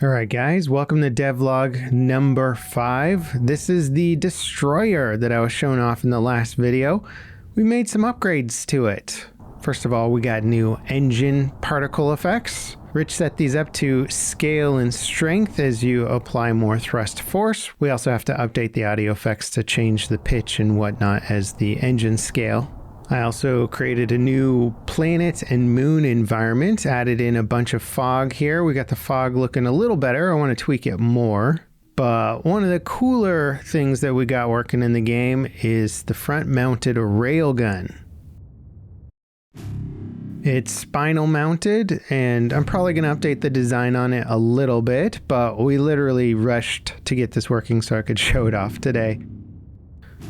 Alright guys, welcome to devlog number 5. This is the destroyer that I was showing off in the last video. We made some upgrades to it. First of all, we got new engine particle effects. Rich set these up to scale and strength as you apply more thrust force. We also have to update the audio effects to change the pitch and whatnot as the engine scale. I also created a new planet and moon environment, added in a bunch of fog here. We got the fog looking a little better. I want to tweak it more. But one of the cooler things that we got working in the game is the front-mounted railgun. It's spinal mounted, and I'm probably going to update the design on it a little bit, but we literally rushed to get this working so I could show it off today.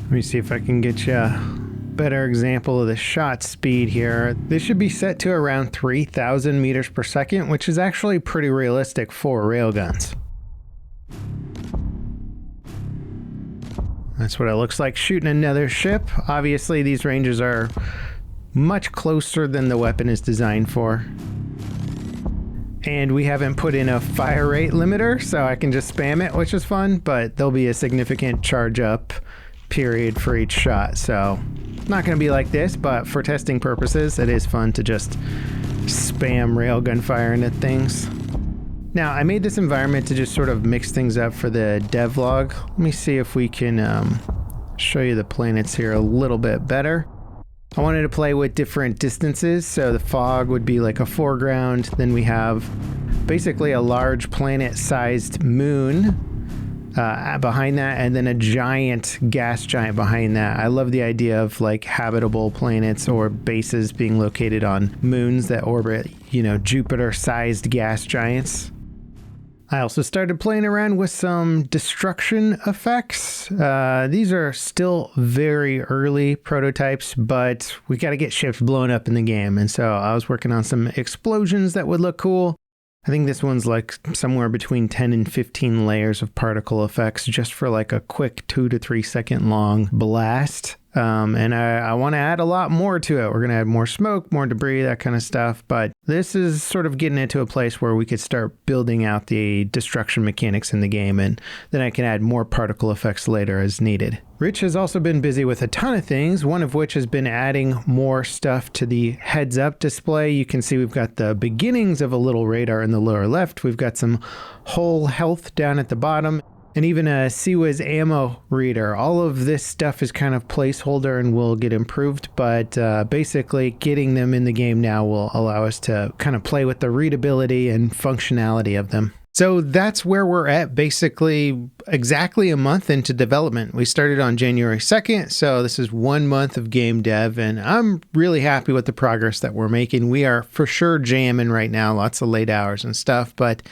Let me see if I can get you better example of the shot speed here. This should be set to around 3,000 meters per second, which is actually pretty realistic for railguns. That's what it looks like shooting another ship. Obviously, these ranges are much closer than the weapon is designed for. And we haven't put in a fire rate limiter, so I can just spam it, which is fun, but there'll be a significant charge up period for each shot, so not going to be like this, but for testing purposes it is fun to just spam railgun fire into things. Now I made this environment to just sort of mix things up for the devlog. Let me see if we can show you the planets here a little bit better. I wanted to play with different distances, so the fog would be like a foreground, then we have basically a large planet sized moon behind that, and then a giant gas giant behind that. I love the idea of like habitable planets or bases being located on moons that orbit, you know, Jupiter-sized gas giants. I also started playing around with some destruction effects. These are still very early prototypes, but we got to get ships blown up in the game, and so I was working on some explosions that would look cool. I think this one's like somewhere between 10 and 15 layers of particle effects just for like a quick 2 to 3 second long blast. And I want to add a lot more to it. We're going to add more smoke, more debris, that kind of stuff. But this is sort of getting it to a place where we could start building out the destruction mechanics in the game, and then I can add more particle effects later as needed. Rich has also been busy with a ton of things, one of which has been adding more stuff to the heads-up display. You can see we've got the beginnings of a little radar in the lower left. We've got some whole health down at the bottom, and even a CWIS ammo reader. All of this stuff is kind of placeholder and will get improved, but basically getting them in the game now will allow us to kind of play with the readability and functionality of them. So that's where we're at, basically exactly a month into development. We started on January 2nd, so this is 1 month of game dev, and I'm really happy with the progress that we're making. We are for sure jamming right now, lots of late hours and stuff, but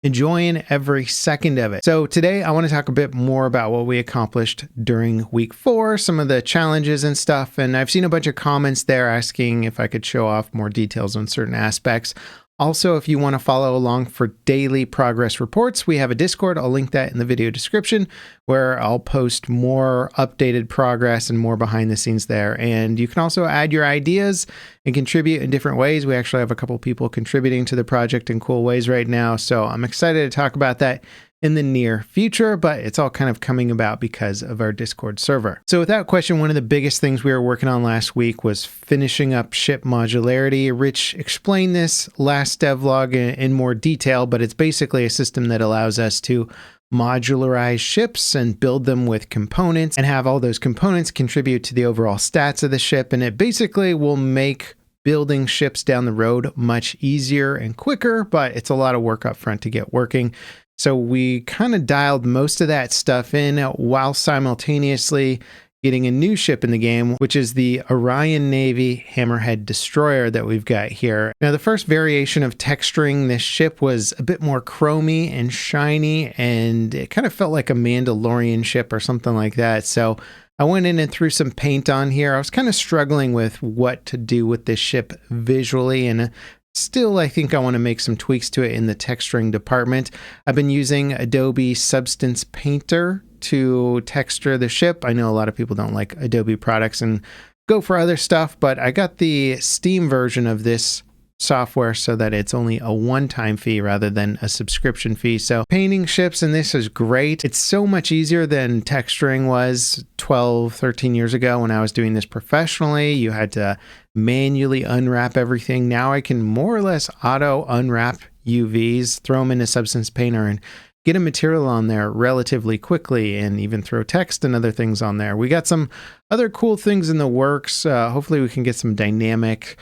enjoying every second of it. So today I want to talk a bit more about what we accomplished during week 4, some of the challenges and stuff, and I've seen a bunch of comments there asking if I could show off more details on certain aspects. Also, if you want to follow along for daily progress reports, we have a Discord. I'll link that in the video description, where I'll post more updated progress and more behind the scenes there. And you can also add your ideas and contribute in different ways. We actually have a couple people contributing to the project in cool ways right now, so I'm excited to talk about that in the near future, but it's all kind of coming about because of our Discord server. So without question, one of the biggest things we were working on last week was finishing up ship modularity. Rich explained this last devlog in more detail, but it's basically a system that allows us to modularize ships and build them with components and have all those components contribute to the overall stats of the ship. And it basically will make building ships down the road much easier and quicker, but it's a lot of work up front to get working. So we kind of dialed most of that stuff in while simultaneously getting a new ship in the game, which is the Orion Navy Hammerhead Destroyer that we've got here. Now, the first variation of texturing this ship was a bit more chromy and shiny, and it kind of felt like a Mandalorian ship or something like that. So I went in and threw some paint on here. I was kind of struggling with what to do with this ship visually, and still, I think I want to make some tweaks to it in the texturing department. I've been using Adobe Substance Painter to texture the ship. I know a lot of people don't like Adobe products and go for other stuff, but I got the Steam version of this software so that it's only a one-time fee rather than a subscription fee. So painting ships in this is great. It's so much easier than texturing was 12, 13 years ago when I was doing this professionally. You had to manually unwrap everything. Now I can more or less auto unwrap UVs, throw them into Substance Painter, and get a material on there relatively quickly, and even throw text and other things on there. We got some other cool things in the works. Hopefully we can get some dynamic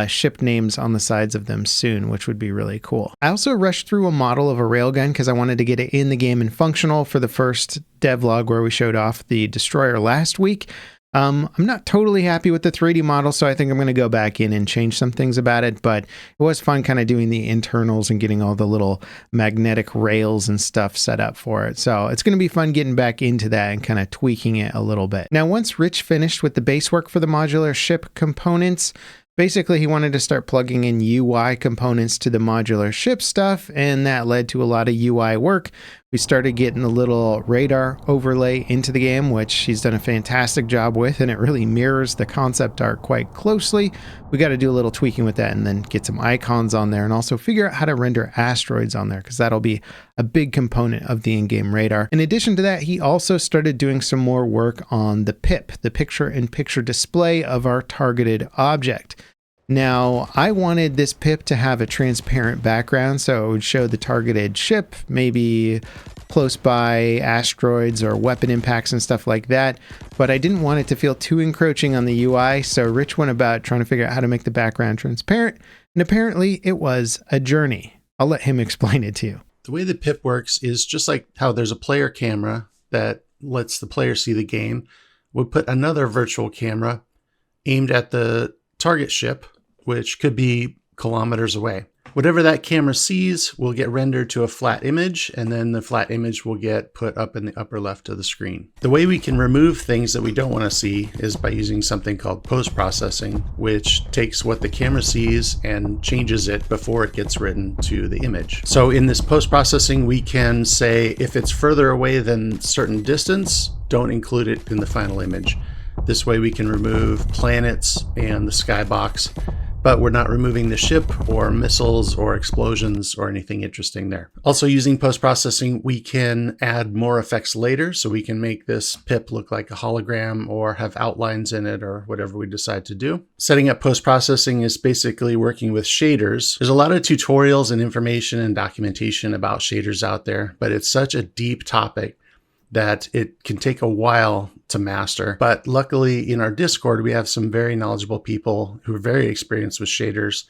ship names on the sides of them soon, which would be really cool. I also rushed through a model of a railgun because I wanted to get it in the game and functional for the first devlog where we showed off the destroyer last week. I'm not totally happy with the 3D model, so I think I'm going to go back in and change some things about it, but it was fun kind of doing the internals and getting all the little magnetic rails and stuff set up for it. So it's going to be fun getting back into that and kind of tweaking it a little bit. Now, once Rich finished with the base work for the modular ship components, basically, he wanted to start plugging in UI components to the modular ship stuff, and that led to a lot of UI work. We started getting a little radar overlay into the game, which he's done a fantastic job with, and it really mirrors the concept art quite closely. We got to do a little tweaking with that and then get some icons on there, and also figure out how to render asteroids on there, because that'll be a big component of the in-game radar. In addition to that, he also started doing some more work on the PIP, the picture-in-picture display of our targeted object. Now, I wanted this pip to have a transparent background, so it would show the targeted ship, maybe close by asteroids or weapon impacts and stuff like that, but I didn't want it to feel too encroaching on the UI, so Rich went about trying to figure out how to make the background transparent, and apparently it was a journey. I'll let him explain it to you. The way the pip works is just like how there's a player camera that lets the player see the game. We'll put another virtual camera aimed at the target ship, which could be kilometers away. Whatever that camera sees will get rendered to a flat image, and then the flat image will get put up in the upper left of the screen. The way we can remove things that we don't want to see is by using something called post-processing, which takes what the camera sees and changes it before it gets written to the image. So in this post-processing, we can say if it's further away than certain distance, don't include it in the final image. This way we can remove planets and the skybox, but we're not removing the ship or missiles or explosions or anything interesting there. Also, using post-processing, we can add more effects later, so we can make this pip look like a hologram or have outlines in it or whatever we decide to do. Setting up post-processing is basically working with shaders. There's a lot of tutorials and information and documentation about shaders out there, but it's such a deep topic that it can take a while to master. But luckily in our Discord, we have some very knowledgeable people who are very experienced with shaders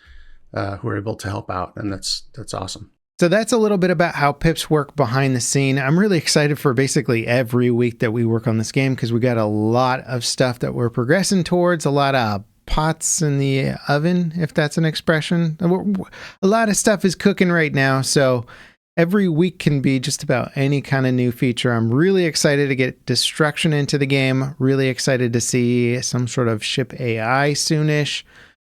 who are able to help out. And that's awesome. So that's a little bit about how pips work behind the scene. I'm really excited for basically every week that we work on this game, because we got a lot of stuff that we're progressing towards, a lot of pots in the oven, if that's an expression. A lot of stuff is cooking right now. So every week can be just about any kind of new feature. I'm really excited to get destruction into the game. Really excited to see some sort of ship AI soonish.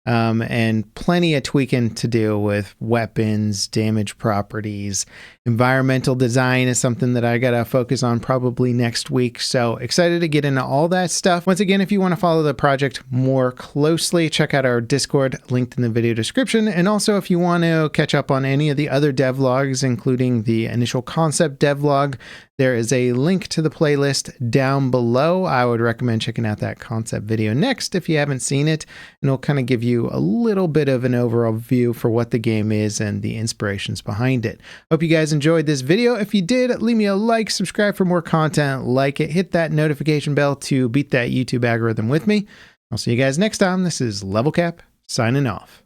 And plenty of tweaking to do with weapons, damage properties. Environmental design is something that I gotta focus on probably next week. So excited to get into all that stuff. Once again, if you want to follow the project more closely, check out our Discord linked in the video description. And also, if you want to catch up on any of the other devlogs, including the initial concept devlog, there is a link to the playlist down below. I would recommend checking out that concept video next if you haven't seen it, and it'll kind of give you a little bit of an overall view for what the game is and the inspirations behind it. Hope you guys enjoyed this video. If you did, leave me a like, subscribe for more content, like it, hit that notification bell to beat that YouTube algorithm with me. I'll see you guys next time. This is Level Cap signing off.